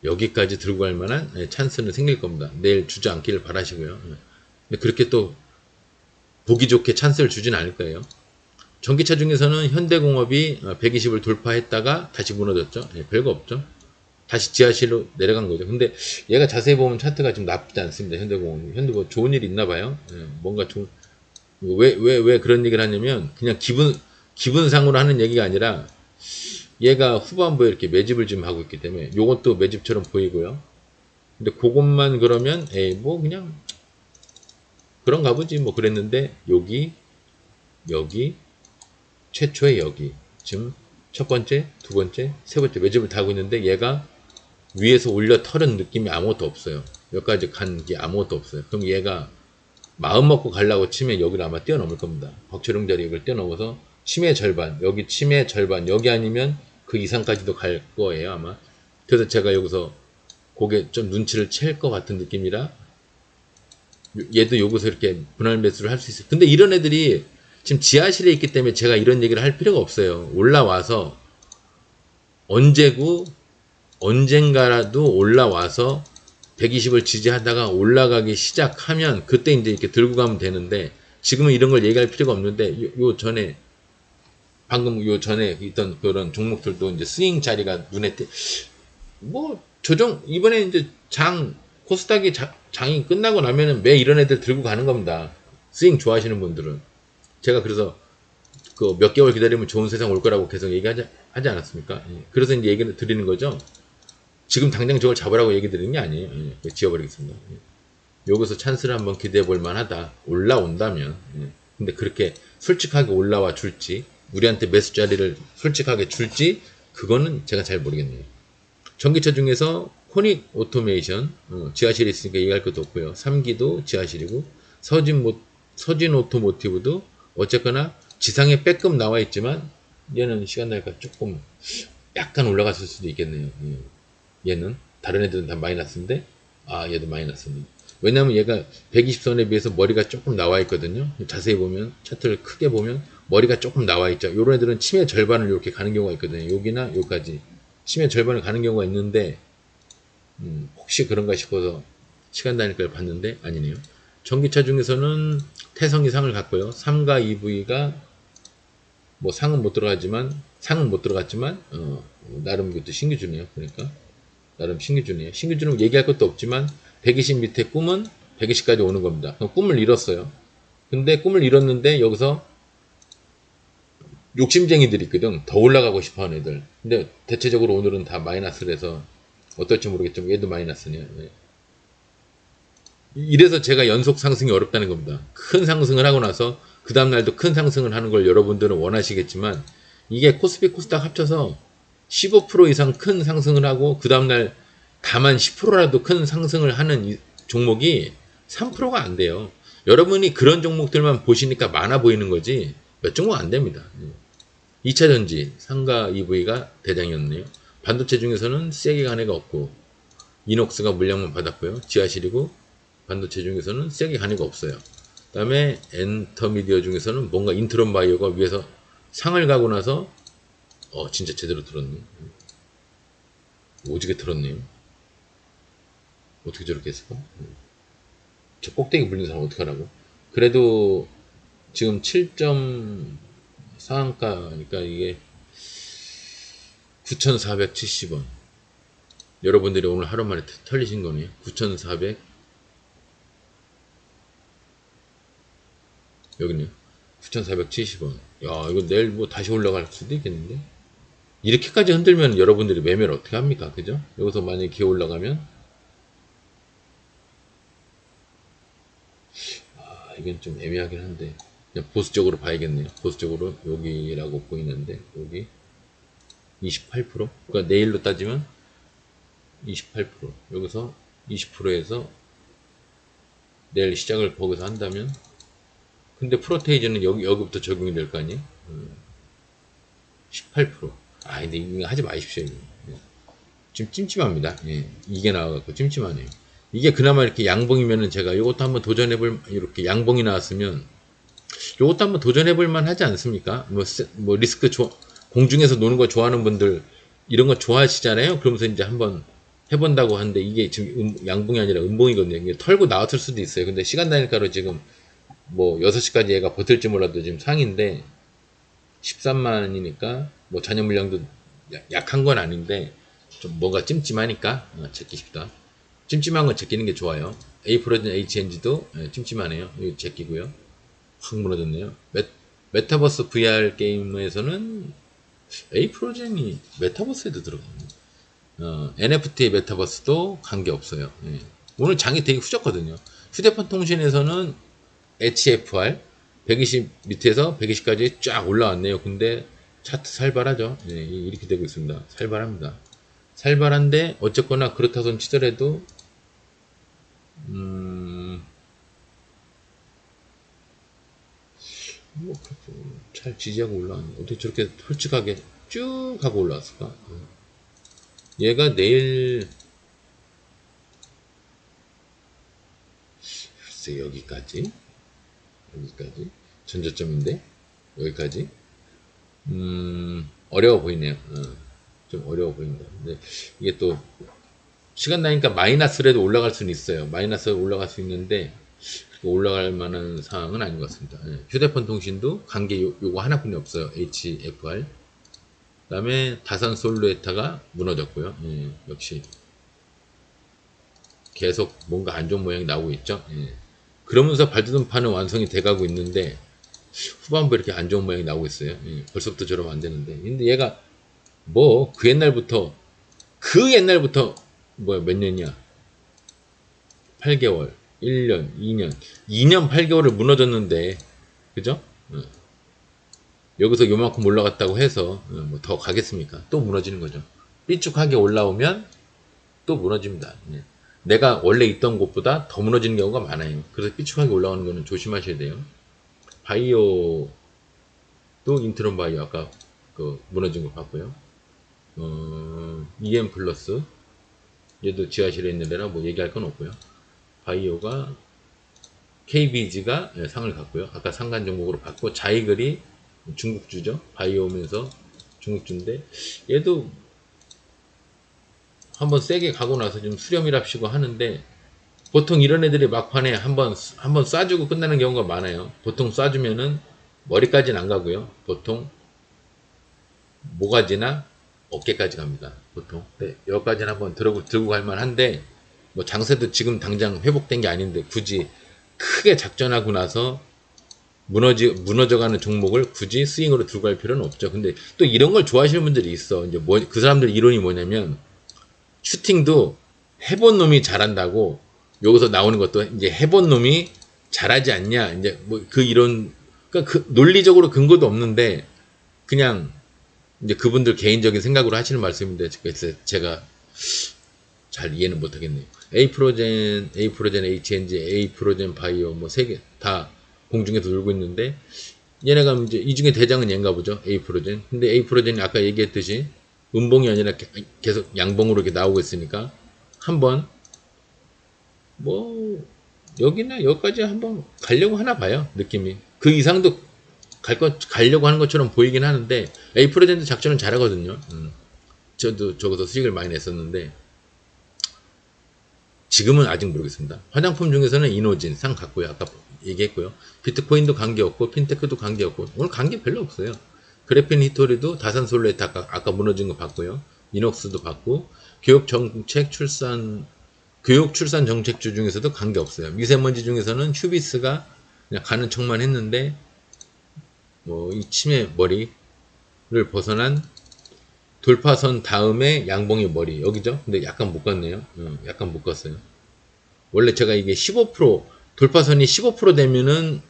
여기까지 들고 갈 만한 찬스는 생길 겁니다. 내일 주지 않기를 바라시고요. 근데 그렇게 또 보기 좋게 찬스를 주진 않을 거예요. 전기차 중에서는 현대공업이 120을 돌파했다가 다시 무너졌죠. 별거 없죠. 다시 지하실로 내려간 거죠. 근데 얘가 자세히 보면 차트가 좀 나쁘지 않습니다. 현대공업이. 현대 뭐 좋은 일이 있나 봐요. 뭔가 좀, 왜 그런 얘기를 하냐면, 그냥 기분상으로 하는 얘기가 아니라, 얘가 후반부에 이렇게 매집을 좀 하고 있기 때문에, 요것도 매집처럼 보이고요. 근데 그것만 그러면, 뭐 그냥, 그런가 보지. 뭐 그랬는데, 여기, 최초의 여기. 지금 첫 번째, 두 번째, 세 번째 매집을 타고 있는데, 얘가 위에서 올려 털은 느낌이 아무것도 없어요. 여기까지 간 게 아무것도 없어요. 그럼 얘가 마음 먹고 가려고 치면 여기를 아마 뛰어넘을 겁니다. 벅철용 자리 여기를 뛰어넘어서 침의 절반, 여기 침의 절반, 여기 아니면 그 이상까지도 갈 거예요, 아마. 그래서 제가 여기서 고개 좀 눈치를 챌 것 같은 느낌이라 얘도 여기서 이렇게 분할 매수를 할 수 있어요. 근데 이런 애들이 지금 지하실에 있기 때문에 제가 이런 얘기를 할 필요가 없어요. 올라와서 언젠가라도 올라와서 120을 지지하다가 올라가기 시작하면 그때 이제 이렇게 들고 가면 되는데 지금은 이런 걸 얘기할 필요가 없는데 방금 요 전에 있던 그런 종목들도 이제 스윙 자리가 눈에 뭐 조정 이번에 이제 장 코스닥이 장이 끝나고 나면은 매 이런 애들 들고 가는 겁니다. 스윙 좋아하시는 분들은. 제가 그래서 그 몇 개월 기다리면 좋은 세상 올 거라고 계속 하지 않았습니까? 예. 그래서 이제 얘기를 드리는 거죠. 지금 당장 저걸 잡으라고 얘기 드리는 게 아니에요. 예. 지워버리겠습니다. 예. 여기서 찬스를 한번 기대해 볼 만하다. 올라온다면. 예. 근데 그렇게 솔직하게 올라와 줄지, 우리한테 매수 자리를 솔직하게 줄지, 그거는 제가 잘 모르겠네요. 전기차 중에서 코닉 오토메이션, 지하실에 있으니까 얘기할 것도 없고요. 3기도 지하실이고, 서진 오토모티브도 어쨌거나 지상에 빼끔 나와 있지만, 얘는 시간 나니까 조금 약간 올라갔을 수도 있겠네요. 얘는 다른 애들은 다 마이너스인데, 얘도 마이너스입니다. 왜냐면 얘가 120선에 비해서 머리가 조금 나와 있거든요. 자세히 보면, 차트를 크게 보면 머리가 조금 나와 있죠. 요런 애들은 침의 절반을 이렇게 가는 경우가 있거든요. 여기나 여기까지 침의 절반을 가는 경우가 있는데, 혹시 그런가 싶어서 시간 다니까 봤는데 아니네요. 전기차 중에서는 태성이 상을 갔고요. 3가 EV가 뭐 상은 못 들어갔지만 나름 이것도 신규주네요. 그러니까 나름 신규주네요. 신규주는 얘기할 것도 없지만 120 밑에 꿈은 120까지 오는 겁니다. 꿈을 잃었어요. 근데 꿈을 잃었는데 여기서 욕심쟁이들이 있거든. 더 올라가고 싶어 하는 애들. 근데 대체적으로 오늘은 다 마이너스라서 어떨지 모르겠지만 얘도 마이너스네요. 네. 이래서 제가 연속 상승이 어렵다는 겁니다. 큰 상승을 하고 나서 그 다음날도 큰 상승을 하는 걸 여러분들은 원하시겠지만 이게 코스피 코스닥 합쳐서 15% 이상 큰 상승을 하고 그 다음날 다만 10%라도 큰 상승을 하는 이 종목이 3%가 안 돼요. 여러분이 그런 종목들만 보시니까 많아 보이는 거지 몇 종목 안 됩니다. 2차전지 상가 EV가 대장이었네요. 반도체 중에서는 세게 간 애가 없고 이녹스가 물량만 받았고요. 지하실이고 반도체 중에서는 세게 간 애가 없어요. 그 다음에 엔터미디어 중에서는 뭔가 인트론 바이오가 위에서 상을 가고 나서 진짜 제대로 들었네. 오지게 들었네요. 어떻게 저렇게 했을까? 저 꼭대기 불리는 사람 어떡하라고? 그래도 지금 7점 상한가니까 이게 9,470원. 여러분들이 오늘 하루 만에 털리신 거네요. 9,400 여기네요. 9,470원. 야, 이거 내일 뭐 다시 올라갈 수도 있겠는데? 이렇게까지 흔들면 여러분들이 매매를 어떻게 합니까? 그죠? 여기서 만약에 기어 올라가면, 이건 좀 애매하긴 한데, 그냥 보수적으로 봐야겠네요. 보수적으로 여기라고 보이는데, 여기 28%? 그러니까 내일로 따지면 28%. 여기서 20%에서 내일 시작을 거기서 한다면, 근데 프로테이즈는 여기부터 적용이 될 거 아니에요? 18%. 근데 이거 하지 마십시오. 이거. 지금 찜찜합니다. 예. 이게 나와갖고 찜찜하네요. 이게 그나마 이렇게 양봉이면은 제가 이것도 한번 이렇게 양봉이 나왔으면, 이것도 한번 도전해볼만 하지 않습니까? 뭐 리스크 공중에서 노는 거 좋아하는 분들, 이런 거 좋아하시잖아요? 그러면서 이제 한번 해본다고 하는데, 이게 지금 양봉이 아니라 음봉이거든요. 이게 털고 나왔을 수도 있어요. 근데 시간 단위가로 지금 뭐 6시까지 얘가 버틸지 몰라도 지금 상인데 13만이니까 뭐 잔여 물량도 약한 건 아닌데 좀 뭔가 찜찜하니까 제끼십다. 찜찜한 건 제끼는 게 좋아요. A 프로젠 HNG도 찜찜하네요. 이거 제끼고요. 확 무너졌네요. 메타버스 VR 게임에서는 A 프로젠이 메타버스에도 들어가요. NFT 메타버스도 관계 없어요. 예. 오늘 장이 되게 후졌거든요. 휴대폰 통신에서는 HFR 120 밑에서 120까지 쫙 올라왔네요. 근데 차트 살벌하죠. 네, 이렇게 되고 있습니다. 살벌합니다. 살벌한데 어쨌거나 그렇다손 치더라도 잘 지지하고 올라왔네. 어떻게 저렇게 솔직하게 쭉 하고 올라왔을까? 얘가 내일 글쎄 여기까지 전저점인데 여기까지 어려워 보이네요. 좀 어려워 보인다. 근데 이게 또 시간 나니까 마이너스라도 올라갈 수는 있어요. 마이너스로 올라갈 수 있는데 올라갈 만한 상황은 아닌 것 같습니다. 휴대폰 통신도 관계 요거 하나뿐이 없어요. HFR. 그 다음에 다산 솔루에타가 무너졌고요. 역시 계속 뭔가 안 좋은 모양이 나오고 있죠. 예. 그러면서 발돋움판은 완성이 돼가고 있는데 후반부에 이렇게 안 좋은 모양이 나오고 있어요. 예. 벌써부터 저러면 안 되는데. 근데 얘가 뭐 그 옛날부터 뭐야 몇 년이야? 8개월, 1년, 2년 8개월을 무너졌는데 그죠? 여기서 요만큼 올라갔다고 해서 뭐 더 가겠습니까? 또 무너지는 거죠. 삐쭉하게 올라오면 또 무너집니다. 예. 내가 원래 있던 곳보다 더 무너지는 경우가 많아요. 그래서 삐쭉하게 올라오는 거는 조심하셔야 돼요. 바이오도 인트론 바이오 아까 그 무너진 거 봤고요. EM 플러스 얘도 지하실에 있는 데라 뭐 얘기할 건 없고요. 바이오가 KBG가 상을 갖고요. 아까 상간 종목으로 받고 자이글이 중국주죠. 바이오면서 중국주인데 얘도 한번 세게 가고 나서 좀 수렴이랍시고 하는데 보통 이런 애들이 막판에 한번 쏴주고 끝나는 경우가 많아요. 보통 쏴주면은 머리까지는 안 가고요. 보통 모가지나 어깨까지 갑니다. 보통. 네, 여기까지는 한번 들고 갈 만한데 뭐 장세도 지금 당장 회복된 게 아닌데 굳이 크게 작전하고 나서 무너져가는 종목을 굳이 스윙으로 들고 갈 필요는 없죠. 근데 또 이런 걸 좋아하시는 분들이 있어. 이제 그 사람들 이론이 뭐냐면 슈팅도 해본 놈이 잘한다고 여기서 나오는 것도 이제 해본 놈이 잘하지 않냐. 이제 뭐 그 이론, 그러니까 그 논리적으로 근거도 없는데 그냥 이제 그분들 개인적인 생각으로 하시는 말씀인데 제가 잘 이해는 못하겠네요. A프로젠, HNG, A프로젠 바이오 뭐 세 개 다 공중에서 놀고 있는데 얘네가 이제 이 중에 대장은 얘인가 보죠. A프로젠. 근데 A프로젠이 아까 얘기했듯이 음봉이 아니라 계속 양봉으로 이렇게 나오고 있으니까 한번 뭐 여기나 여기까지 한번 가려고 하나 봐요. 느낌이. 그 이상도 가려고 하는 것처럼 보이긴 하는데 A프로젠도 작전은 잘하거든요. 저도 저거서 수익을 많이 냈었는데 지금은 아직 모르겠습니다. 화장품 중에서는 이노진 상 갔고요. 아까 얘기했고요. 비트코인도 관계없고 핀테크도 관계없고 오늘 관계 별로 없어요. 그래핀 히토리도 다산솔레트 아까 무너진 거 봤고요. 이녹스도 봤고 교육 출산 정책주 중에서도 관계없어요. 미세먼지 중에서는 휴비스가 그냥 가는 척만 했는데 뭐 이 치매 머리를 벗어난 돌파선 다음에 양봉이 머리 여기죠. 근데 약간 못 갔네요. 약간 못 갔어요. 원래 제가 이게 15% 돌파선이 15% 되면은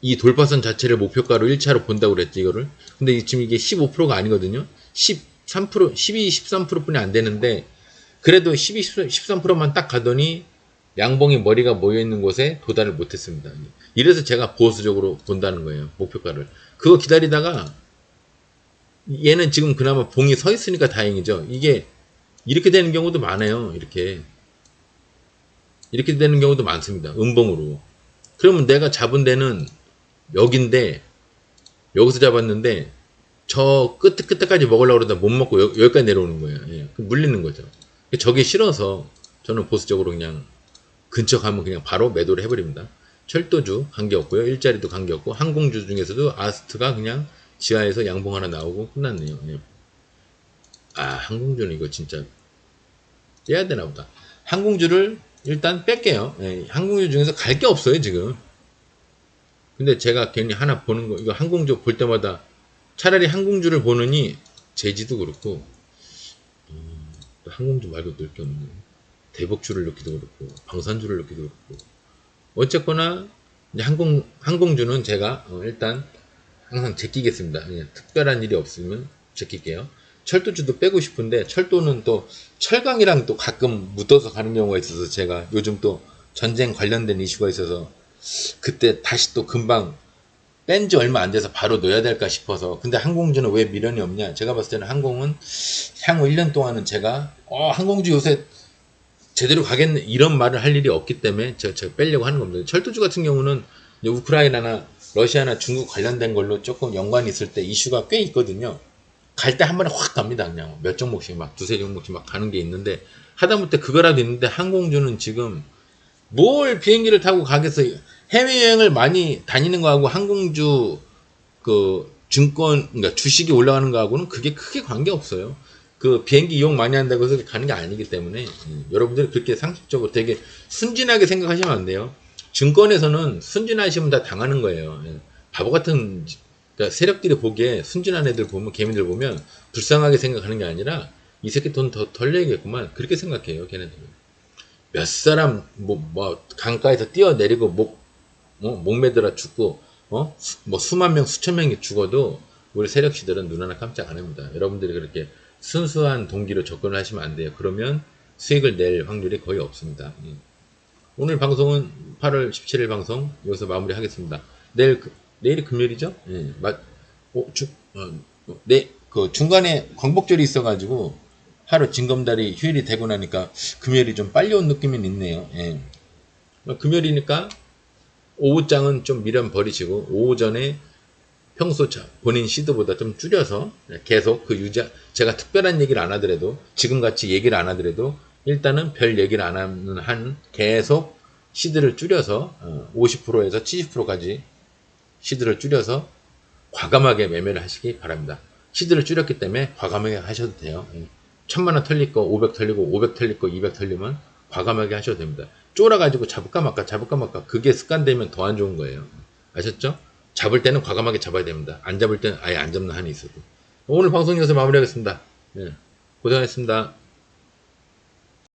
이 돌파선 자체를 목표가로 1차로 본다고 그랬지 이거를. 근데 지금 이게 15%가 아니거든요. 13%, 12, 13%뿐이 안 되는데 그래도 12, 13%만 딱 가더니 양봉이 머리가 모여 있는 곳에 도달을 못했습니다. 이래서 제가 보수적으로 본다는 거예요. 목표가를. 그거 기다리다가 얘는 지금 그나마 봉이 서 있으니까 다행이죠. 이게 이렇게 되는 경우도 많아요. 이렇게 되는 경우도 많습니다. 음봉으로. 그러면 내가 잡은 데는 여긴데 여기서 잡았는데 저 끝까지 먹으려고 그러다 못 먹고 여기까지 내려오는 거예요. 예. 물리는 거죠. 저게 싫어서 저는 보수적으로 그냥 근처 가면 그냥 바로 매도를 해버립니다. 철도주 관계없고요. 일자리도 관계없고 항공주 중에서도 아스트가 그냥 지하에서 양봉 하나 나오고 끝났네요. 예. 아 항공주는 이거 진짜 빼야 되나 보다. 항공주를 일단 뺄게요. 예. 항공주 중에서 갈 게 없어요 지금. 근데 제가 괜히 하나 보는 거 이거 항공주 볼 때마다 차라리 항공주를 보느니 제지도 그렇고 항공주 말고 넣을 게 없네. 대복주를 넣기도 그렇고 방산주를 넣기도 그렇고 어쨌거나 이제 항공주는 제가 일단 항상 제끼겠습니다. 그냥 특별한 일이 없으면 제낄게요. 철도주도 빼고 싶은데 철도는 또 철강이랑 또 가끔 묻어서 가는 경우가 있어서 제가 요즘 또 전쟁 관련된 이슈가 있어서 그때 다시 또 금방 뺀 지 얼마 안 돼서 바로 넣어야 될까 싶어서. 근데 항공주는 왜 미련이 없냐? 제가 봤을 때는 항공은 향후 1년 동안은 제가 항공주 요새 제대로 가겠네 이런 말을 할 일이 없기 때문에 제가 빼려고 하는 겁니다. 철도주 같은 경우는 우크라이나나 러시아나 중국 관련된 걸로 조금 연관이 있을 때 이슈가 꽤 있거든요. 갈 때 한 번에 확 갑니다. 그냥 몇 종목씩 막 두세 종목씩 막 가는 게 있는데 하다못해 그거라도 있는데 항공주는 지금 뭘 비행기를 타고 가겠어요. 해외여행을 많이 다니는 거하고 항공주 그 증권 그러니까 주식이 올라가는 거하고는 그게 크게 관계 없어요. 그 비행기 이용 많이 한다고 해서 가는 게 아니기 때문에 여러분들이 그렇게 상식적으로 되게 순진하게 생각하시면 안 돼요. 증권에서는 순진하시면 다 당하는 거예요. 바보 같은 그러니까 세력들이 보기에 순진한 애들 보면 개미들 보면 불쌍하게 생각하는 게 아니라 이 새끼 돈 더 털려야겠구만 그렇게 생각해요. 걔네들은 몇 사람 뭐 강가에서 뛰어내리고 목 매달아 죽고 뭐 수만 명 수천 명이 죽어도 우리 세력시들은 눈 하나 깜짝 안 합니다. 여러분들이 그렇게 순수한 동기로 접근을 하시면 안 돼요. 그러면 수익을 낼 확률이 거의 없습니다. 오늘 방송은 8월 17일 방송 여기서 마무리하겠습니다. 내일이 금요일이죠? 예, 그 중간에 광복절이 있어가지고 하루 징검다리 휴일이 되고 나니까 금요일이 좀 빨리 온 느낌이 있네요. 예. 금요일이니까 오후장은 좀 미련 버리시고 오후 전에 평소 본인 시드보다 좀 줄여서 계속 제가 특별한 얘기를 안 하더라도 지금같이 얘기를 안 하더라도 일단은 별 얘기를 안 하는 한 계속 시드를 줄여서 50%에서 70%까지 시드를 줄여서 과감하게 매매를 하시기 바랍니다. 시드를 줄였기 때문에 과감하게 하셔도 돼요. 1000만원 털릴 거 500 털리고 500 털릴 거 200 털리면 과감하게 하셔도 됩니다. 쫄아가지고 잡을까 말까 그게 습관되면 더 안 좋은 거예요. 아셨죠? 잡을 때는 과감하게 잡아야 됩니다. 안 잡을 때는 아예 안 잡는 한이 있어도. 오늘 방송 여기서 마무리하겠습니다. 예, 고생하셨습니다.